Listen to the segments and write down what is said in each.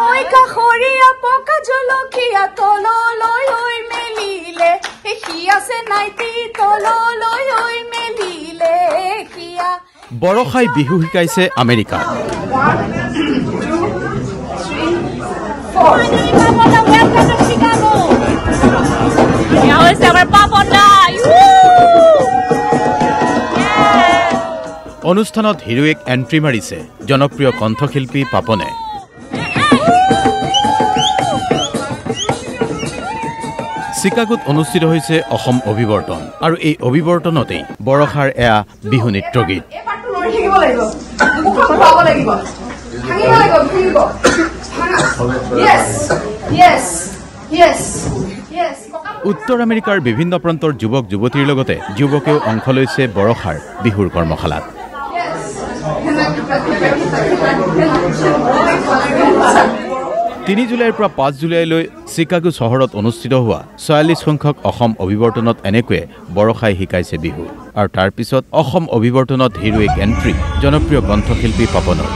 ওই কাখৰিয়া পকা জলকীয়া তললৈ ঐ মেলিলে সি আছে নাইতি তললৈ ঐ মেলিলে কিয়া বৰখাই বিহু শিকাইছে আমেৰিকাত অনুষ্ঠানত হিৰোইক এন্ট্ৰি মাৰিছে জনপ্ৰিয় কণ্ঠশিল্পী পাপনে চিকাগোত অনুষ্ঠিত হৈছে অসম অভিৱৰ্তন আৰু এই অভিৱৰ্তনতেই বৰখাৰ এয়া বিহু নৃত্য গীত উত্তৰ আমেৰিকাৰ বিভিন্ন প্ৰান্তৰ যুৱক যুৱতীৰ লগতে যুৱকেও অংশ লৈছে বৰখাৰ বিহুৰ কৰ্মশালাত 3 জুলাইৰ পৰা 5 জুলাইলৈ চিকাগো চহৰত অনুষ্ঠিত হোৱা 44 সংখ্যক অসম অভিৱৰ্তনত এনেকৈ বৰখাই শিকাইছে বিহু আৰু তাৰ পিছত অসম অভিৱৰ্তনত হিৰোইক এন্ট্ৰি জনপ্ৰিয় কণ্ঠশিল্পী পাপনৰ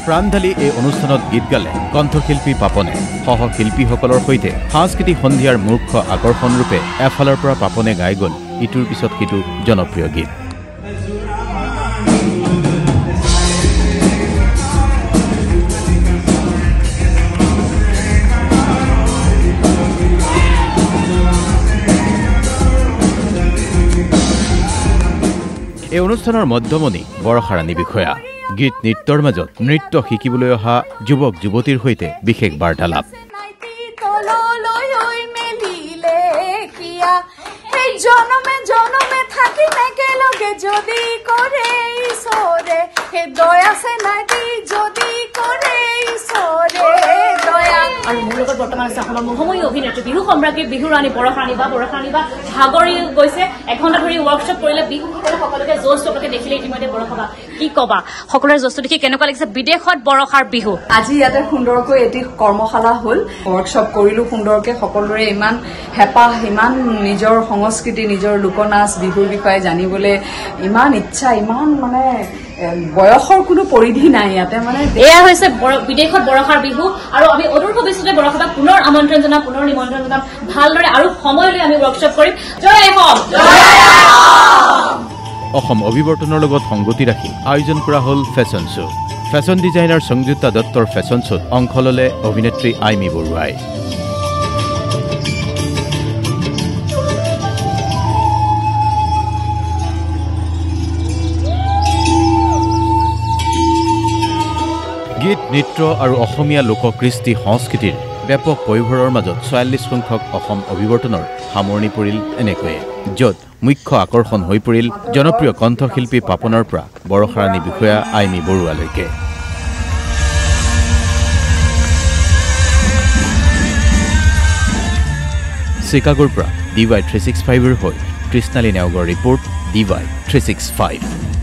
প্ৰাণঢালি এই অনুষ্ঠানত গীত গালে কণ্ঠশিল্পী পাপনে সহশিল্পীসকলৰ সৈতে সাংস্কৃতিক সন্ধিয়াৰ মুখ্য আকৰ্ষণ ৰূপে এফালৰ পৰা পাপনে গাই গ'ল ইটোৰ পিছত সিটো জনপ্ৰিয় গীত এই অনুষ্ঠানৰ মধ্যমণি বৰখাৰাণী বিষয়া গীত নৃত্যৰ মাজত নৃত্য শিকিবলৈ অহা যুৱক যুৱতীৰ সৈতে বিশেষ বাৰ্তালাপ জনমে জনমে থাকি একেলগে যদি কৰে ঈশ্বৰে হে দয়া আছে নাইতি যদি কৰে ঈশ্বৰে দয়া আৰু মোৰ লগত বৰ্তমান আছে অসমৰ মহাময়ী অভিনেত্ৰী বিহু সম্ৰাজ্ঞী বিহুৰাণী বৰখাৰাণী বা ভাগৰি গৈছে 1 ঘণ্টা ধৰি ৱৰ্কশ্বপ কৰিলে বিহু শিকালে সকলোকে জোচ চবকে দেখিলে ইতিমধ্যে বৰখাবা কি কবা সকলোৰে জোচ দেখি কেনেকুৱা লাগিছে বিদেশত বৰখাৰ বিহু আজি ইয়াতে সুন্দৰকৈ এটি কৰ্মশালা হ'ল ৱৰ্কশ্বপ কৰিলো সুন্দৰকৈ সকলোৰে ইমান হেপাহ ইমান নিজৰ সংস্কৃতি নিজৰ লোকনাচ বিহুৰ বিষয়ে জানিবলৈ ইমান ইচ্ছা ইমান মানে বয়সৰ কোনো পৰিধি নাই ইয়াতে মানে এয়া হৈছে বিদেশত বৰখাৰ বিহু আৰু আমি অদূৰ ভৱিষ্যতে বৰখাবাক পুনৰ আমন্ত্ৰণ জনাম পুনৰ নিমন্ত্ৰণ জনাম ভালদৰে আৰু সময়লৈ আমি ৱৰ্কশ্বপ কৰিম জয় অসম অসম অভিৱৰ্তনৰ লগত সংগতি ৰাখি আয়োজন কৰা হ'ল fashion show' fashion designer Sanjukta দত্তৰ ফেশ্বন শ্ব'ত অংশ ল'লে অভিনেত্ৰী আইমি বৰুৱাই গীত নৃত্য আৰু অসমীয়া লোককৃষ্টি সংস্কৃতিৰ ব্যাপক পয়োভৰৰ মাজত 44 সংখ্যক অসম অভিৱৰ্তনৰ সামৰণি পৰিল এনেকৈয়ে য'ত মুখ্য আকৰ্ষণ হৈ পৰিল জনপ্ৰিয় কণ্ঠশিল্পী পাপনৰ পৰা বৰখাৰাণী বিষয়া আইমি বৰুৱালৈকে চিকাগোৰ পৰা DY365ৰ হৈ কৃষ্ণালী নেওগৰ ৰিপৰ্ট DY365